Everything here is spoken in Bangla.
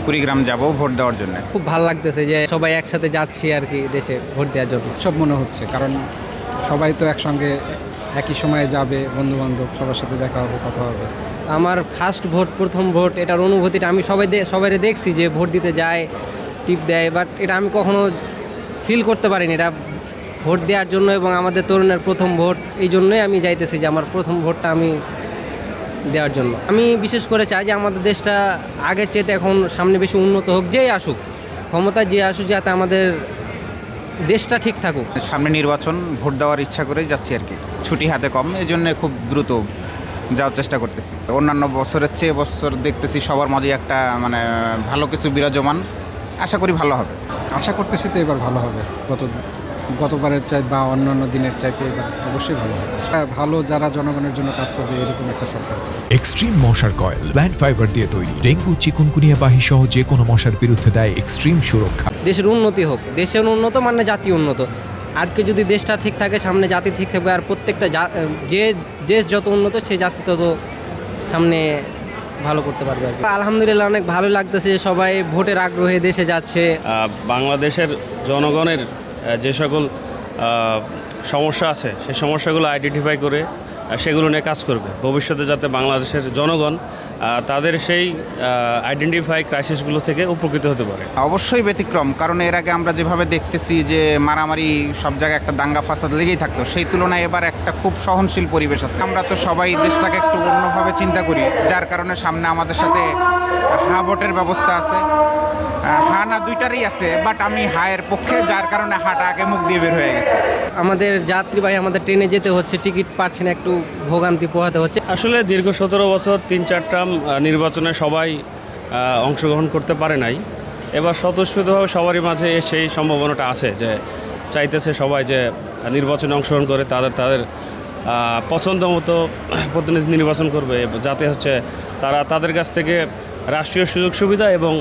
কুড়িগ্রাম যাব ভোট দেওয়ার জন্য। খুব ভালো লাগতেছে যে সবাই একসাথে যাচ্ছি আর কি দেশে ভোট দেওয়ার জন্য। সব মনে হচ্ছে, কারণ সবাই তো একসঙ্গে একই সময়ে যাবে, বন্ধুবান্ধব সবার সাথে দেখা হবে, কথা হবে। আমার ফার্স্ট ভোট, প্রথম ভোট, এটার অনুভূতিটা আমি সবাইরে দেখছি যে ভোট দিতে যায়, টিপ দেয়, বাট এটা আমি কখনো ফিল করতে পারিনি। এটা ভোট দেওয়ার জন্য এবং আমাদের তরুণের প্রথম ভোট, এই জন্যই আমি যাইতেছি যে আমার প্রথম ভোটটা আমি দেওয়ার জন্য। আমি বিশেষ করে চাই যে আমাদের দেশটা আগের চেয়ে এখন সামনে বেশি উন্নত হোক, যেই আসুক ক্ষমতা, যে আসুক, যাতে আমাদের দেশটা ঠিক থাকুক। সামনে নির্বাচন, ভোট দেওয়ার ইচ্ছা করেই যাচ্ছি আর কি। ছুটি হাতে কম, এই জন্য খুব দ্রুত যাওয়ার চেষ্টা করতেছি। অন্যান্য বছরের চেয়ে এবছর দেখতেছি সবার মাঝে একটা ভালো কিছু বিরাজমান। আশা করি ভালো হবে। আশা করতেছি তো এবার ভালো হবে, গতবারের চাই বা অন্যান্য দিনের চাইতে এবার অবশ্যই ভালো হবে। ভালো যারা জনগণের জন্য কাজ করবে এরকম একটা সরকার চাই। এক্সট্রিম মশার কয়েল প্ল্যান্ট ফাইবার দিয়ে তৈরি, ডেঙ্গু, চিকুনগুনিয়া বাহি সহ যে কোনো মশার বিরুদ্ধে দেয় এক্সট্রিম সুরক্ষা। দেশের উন্নতি হোক, দেশের উন্নত মানে জাতি উন্নত। আজকে যদি দেশটা ঠিক থাকে, সামনে জাতি ঠিক থাকবে, আর প্রত্যেকটা যে দেশ যত উন্নত সেই জাতি তত সামনে ভালো করতে পারবে আর কি। আলহামদুলিল্লাহ অনেক ভালো লাগতেছে, সবাই ভোটের আগ্রহে দেশে যাচ্ছে। বাংলাদেশের জনগণের যে সকল সমস্যা আছে সেই সমস্যাগুলো আইডেন্টিফাই করে সেগুলো নিয়ে কাজ করবে। ভবিষ্যতে যাতে বাংলাদেশের জনগণ তাদের সেই আইডেন্টিফাই ক্রাইসিসগুলো থেকে উপকৃত হতে পারে। অবশ্যই ব্যতিক্রম, কারণ এর আগে আমরা যেভাবে দেখতেছি যে মারামারি, সব জায়গায় একটা দাঙ্গা ফাসাদ লেগেই থাকতো, সেই তুলনায় এবার একটা খুব সহনশীল পরিবেশ আছে। আমরা তো সবাই দেশটাকে একটু অন্যভাবে চিন্তা করি, যার কারণে সামনে আমাদের সাথে ভোটের ব্যবস্থা আছে। না, দুইটারই আছে, বাট আমি হায়ের পক্ষে, যার কারণে হাটা আগে মুখ দিয়ে বের হয়ে গেছে। আমাদের যাত্রীবাহী, আমাদের ট্রেনে যেতে হচ্ছে, টিকিট পাচ্ছি না, একটু ভোগান্তি পোহাতে হচ্ছে। আসলে দীর্ঘ 17 বছর 3-4 টার্ম নির্বাচনে সবাই অংশগ্রহণ করতে পারে নাই। এবার স্বতঃস্ফূর্তভাবে সবারই মাঝে সেই সম্ভাবনাটা আছে যে চাইতেছে সবাই যে নির্বাচনে অংশগ্রহণ করে তাদের পছন্দ মতো প্রতিনিধি নির্বাচন করবে, যাতে হচ্ছে তারা তাদের কাছ থেকে রাষ্ট্রীয় সুযোগ সুবিধা এবং